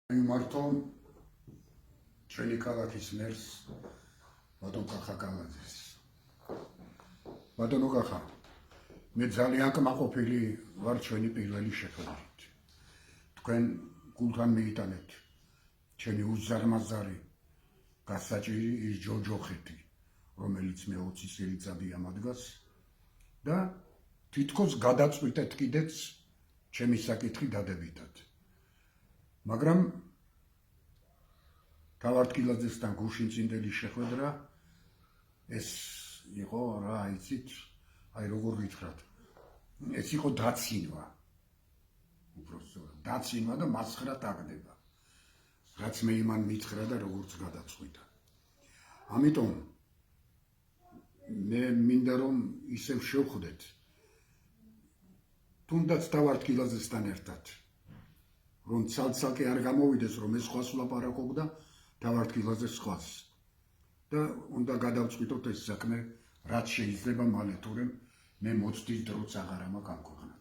მარტო ჩვენი ქალაქის მერს ბატონ კახა კალაძეს. ბატონო კახა, მე ძალიან კმაყოფილი ვარ ჩვენი პირველი შეხვედრით. თქვენ გულთან მიიტანეთ ჩემი უზარმაზარი გასაჭირი ის ჯოჯოხეთი, რომელიც მე 20 წელიწადი ამადგას და თითქოს გადაწყვიტეთ კიდეც ჩემი საკითხი დადებითად. მაგრამ თავარტკილაძესთან გუშინწინდელი შეხვედრა ეს იყო რა იცით, აი როგორ გითხრათ, ეს იყო დაცინვა. უბრალოდ დაცინვა და მასხრა დაგდება. რაც მე იმან მითხრა და როგორც გადაწყვიტა. ამიტომ მე მინდა რომ ისევ შევხვდეთ თუნდაც თავარტკილაძესთან ერთად. რომ ცალ-ცალკე არ გამოვიდეს, რომ ეს სხვას ვლაპარაკობდა თავარტკილაძეს სხვას. და უნდა გადავწყვიტოთ ეს საქმე, რაც შეიძლება მალე, თორემ მე მოცდის დროც აღარ მაქვს ამ ქვეყანას.